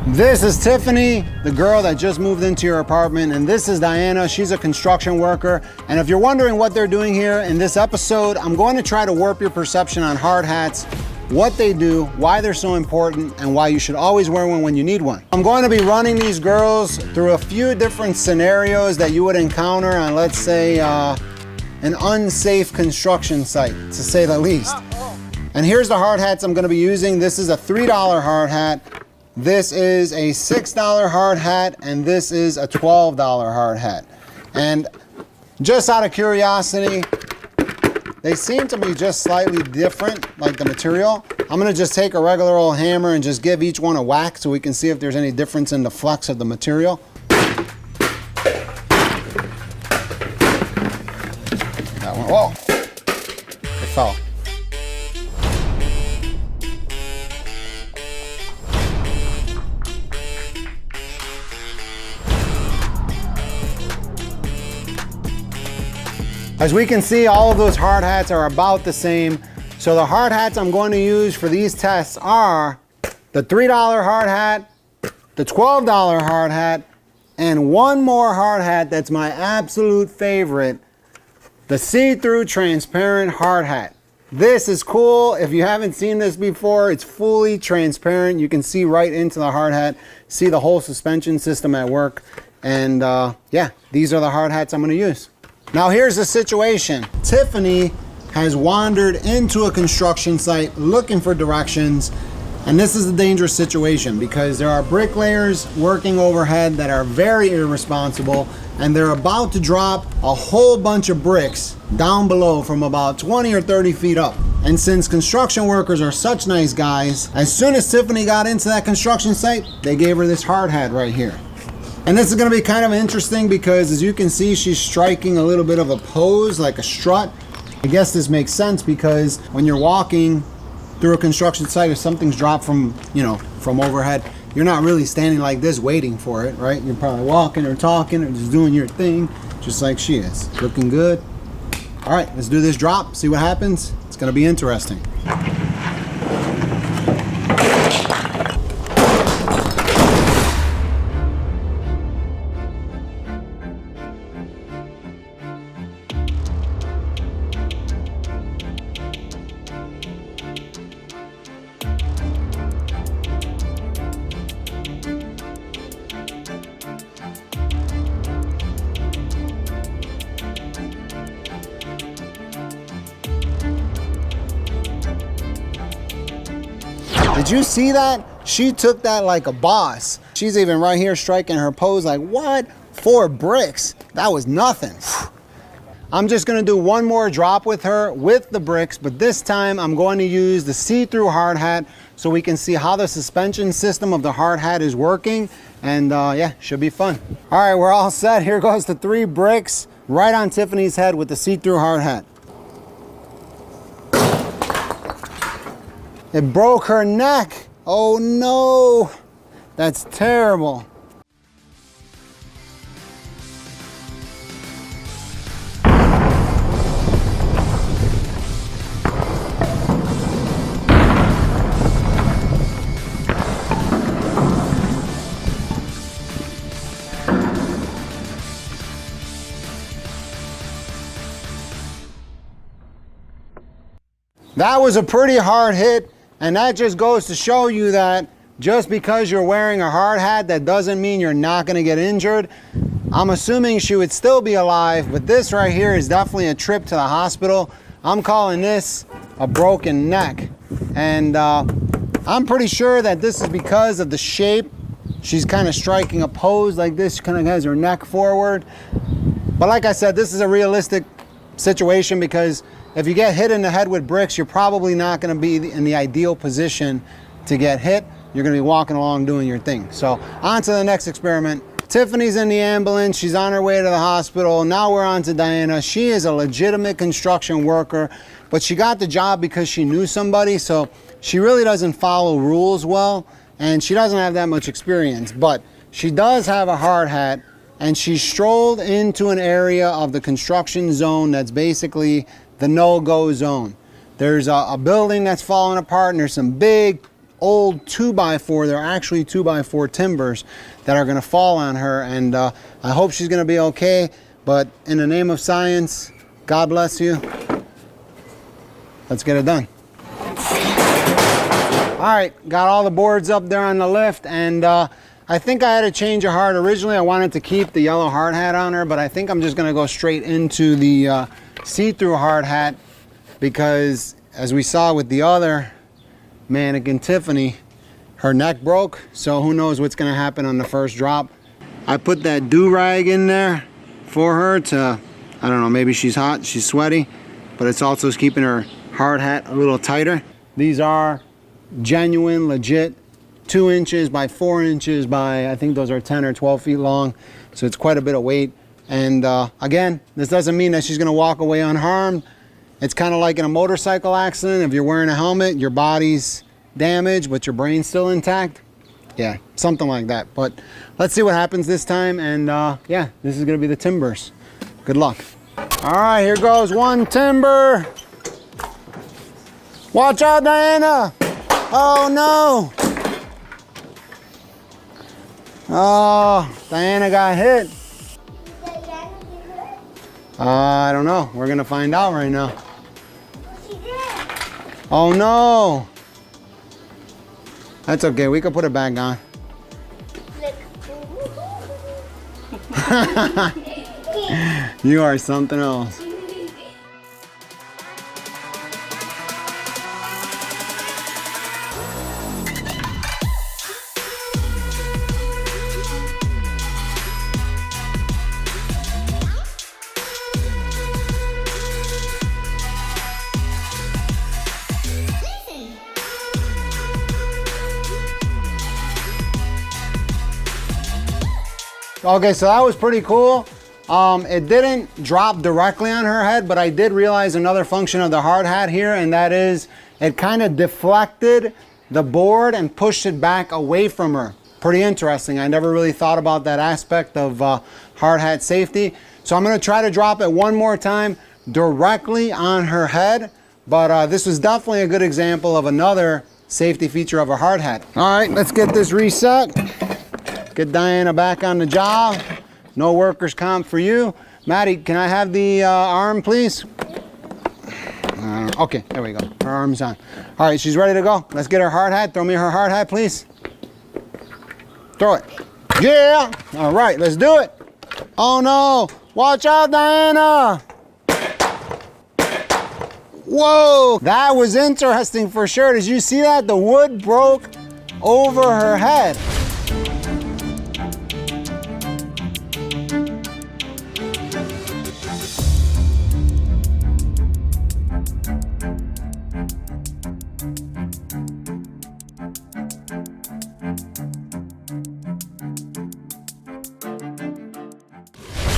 This is Tiffany, the girl that just moved into your apartment, and this is Diana. She's a construction worker. And if you're wondering what they're doing here in this episode, I'm going to try to warp your perception on hard hats, what they do, why they're so important, and why you should always wear one when you need one. I'm going to be running these girls through a few different scenarios that you would encounter on, let's say, an unsafe construction site, to say the least. And here's the hard hats I'm going to be using. This is a $3 hard hat. This is a $6 hard hat, and this is a $12 hard hat. And just out of curiosity, they seem to be just slightly different, like the material. I'm gonna just take a regular old hammer and just give each one a whack so we can see if there's any difference in the flex of the material. That one, whoa, it fell. As we can see, all of those hard hats are about the same. So the hard hats I'm going to use for these tests are the $3 hard hat, the $12 hard hat, and one more hard hat that's my absolute favorite, the see-through transparent hard hat. This is cool. If you haven't seen this before, it's fully transparent. You can see right into the hard hat, see the whole suspension system at work. And yeah, these are the hard hats I'm going to use. Now here's the situation. Tiffany has wandered into a construction site looking for directions, and this is a dangerous situation because there are bricklayers working overhead that are very irresponsible, and they're about to drop a whole bunch of bricks down below from about 20 or 30 feet up. And since construction workers are such nice guys, as soon as Tiffany got into that construction site, they gave her this hard hat right here. And this is going to be kind of interesting because, as you can see, she's striking a little bit of a pose, like a strut. I guess this makes sense because when you're walking through a construction site, if something's dropped from, from overhead, you're not really standing like this waiting for it, right? You're probably walking or talking or just doing your thing, just like she is. Looking good. All right, let's do this drop, see what happens. It's going to be interesting. Did you see that? She took that like a boss. She's even right here striking her pose like, what? 4 bricks? That was nothing. I'm just gonna do one more drop with her with the bricks, but this time I'm going to use the see-through hard hat so we can see how the suspension system of the hard hat is working. And yeah, should be fun. All right, we're all set. Here goes the 3 bricks right on Tiffany's head with the see-through hard hat. It broke her neck. Oh no, that's terrible. That was a pretty hard hit. And that just goes to show you that just because you're wearing a hard hat, that doesn't mean you're not going to get injured. I'm assuming she would still be alive, but this right here is definitely a trip to the hospital. I'm calling this a broken neck. And I'm pretty sure that this is because of the shape. She's kind of striking a pose like this. She kind of has her neck forward. But like I said, this is a realistic situation because if you get hit in the head with bricks, you're probably not going to be in the ideal position to get hit. You're going to be walking along doing your thing. So on to the next experiment. Tiffany's in the ambulance. She's on her way to the hospital. Now we're on to Diana. She is a legitimate construction worker, but she got the job because she knew somebody. So she really doesn't follow rules well, and she doesn't have that much experience. But she does have a hard hat, and she strolled into an area of the construction zone that's basically the no-go zone. There's a building that's falling apart, and there's some big old 2x4. They're actually 2x4 timbers that are gonna fall on her, and I hope she's gonna be okay, but in the name of science, God bless you. Let's get it done. All right, got all the boards up there on the lift, and I think I had to change a heart. Originally, I wanted to keep the yellow hard hat on her, but I think I'm just gonna go straight into the see-through hard hat, because as we saw with the other mannequin, Tiffany, her neck broke, so who knows what's gonna happen on the first drop. I put that do-rag in there for her to, I don't know, maybe she's hot, she's sweaty, but it's also keeping her hard hat a little tighter. These are genuine, legit 2 inches by 4 inches by, I think those are 10 or 12 feet long, so it's quite a bit of weight. And again, this doesn't mean that she's gonna walk away unharmed. It's kind of like in a motorcycle accident. If you're wearing a helmet, your body's damaged, but your brain's still intact. Yeah, something like that. But let's see what happens this time, and yeah, this is gonna be the timbers. Good luck. All right, here goes one timber. Watch out, Diana. Oh no. Oh, Diana got hit. I don't know. We're gonna find out right now. Oh no. That's okay. We can put it back on. You are something else. Okay, so that was pretty cool. It didn't drop directly on her head, but I did realize another function of the hard hat here, and that is it kind of deflected the board and pushed it back away from her. Pretty interesting. I never really thought about that aspect of hard hat safety. So I'm gonna try to drop it one more time directly on her head, but this was definitely a good example of another safety feature of a hard hat. All right, let's get this reset. Get Diana back on the job. No workers' comp for you. Maddie, can I have the arm, please? Okay, there we go. Her arm's on. All right, she's ready to go. Let's get her hard hat. Throw me her hard hat, please. Throw it. Yeah! All right, let's do it. Oh no! Watch out, Diana! Whoa! That was interesting for sure. Did you see that? The wood broke over her head.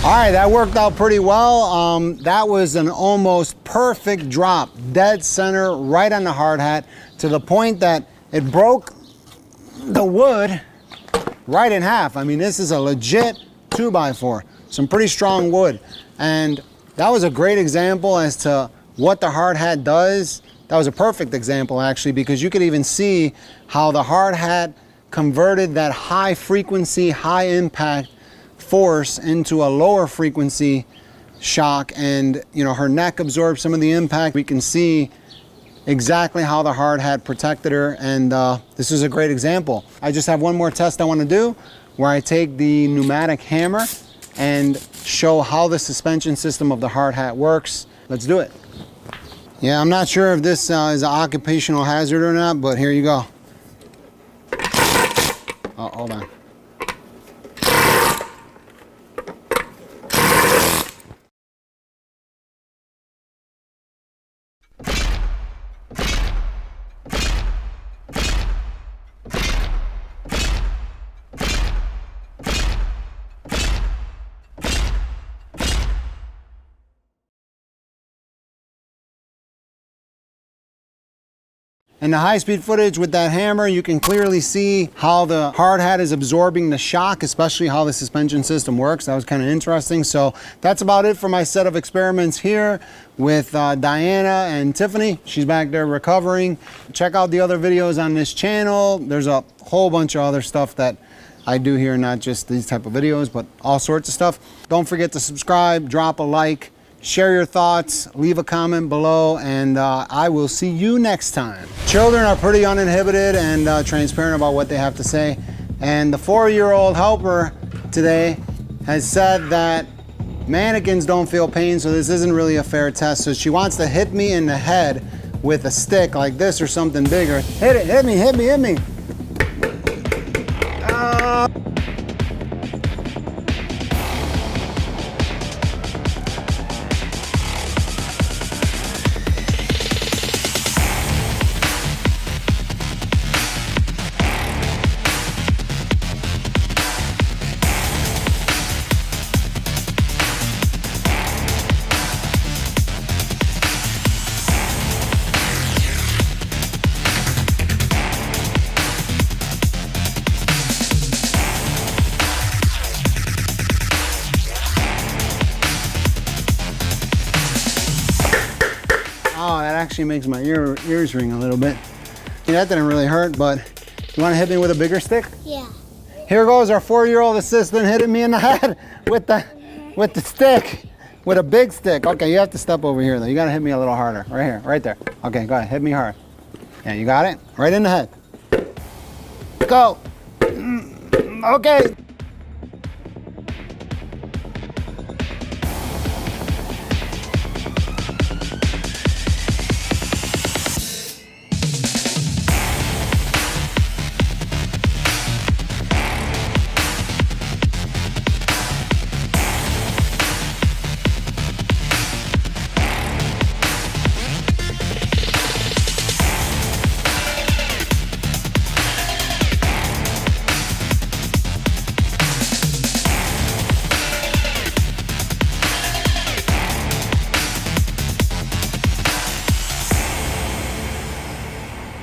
All right, that worked out pretty well. That was an almost perfect drop, dead center, right on the hard hat, to the point that it broke the wood right in half. I mean, this is a legit 2x4, some pretty strong wood. And that was a great example as to what the hard hat does. That was a perfect example, actually, because you could even see how the hard hat converted that high frequency, high impact force into a lower frequency shock, and you know, her neck absorbed some of the impact. We can see exactly how the hard hat protected her, and this is a great example. I just have one more test I want to do where I take the pneumatic hammer and show how the suspension system of the hard hat works. Let's do it. Yeah, I'm not sure if this is an occupational hazard or not, but here you go. Oh, hold on. In the high-speed footage with that hammer, you can clearly see how the hard hat is absorbing the shock, especially how the suspension system works. That was kind of interesting. So that's about it for my set of experiments here with Diana and Tiffany. She's back there recovering. Check out the other videos on this channel. There's a whole bunch of other stuff that I do here, not just these type of videos, but all sorts of stuff. Don't forget to subscribe, drop a like, share your thoughts, leave a comment below, and I will see you next time. Children are pretty uninhibited and transparent about what they have to say. And the 4-year-old helper today has said that mannequins don't feel pain, so this isn't really a fair test. So she wants to hit me in the head with a stick like this or something bigger. Hit it, hit me, hit me, hit me. Oh, that actually makes my ears ring a little bit. Yeah, that didn't really hurt, but you want to hit me with a bigger stick? Yeah. Here goes our 4-year-old assistant hitting me in the head with the stick, with a big stick. Okay, you have to step over here though. You got to hit me a little harder. Right here, right there. Okay, go ahead, hit me hard. Yeah, you got it? Right in the head. Go. Okay.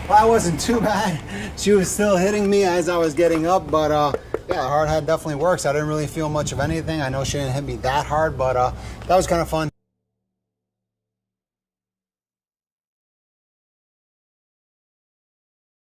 Well, that wasn't too bad. She was still hitting me as I was getting up, but yeah, the hard hat definitely works. I didn't really feel much of anything. I know she didn't hit me that hard, but that was kind of fun.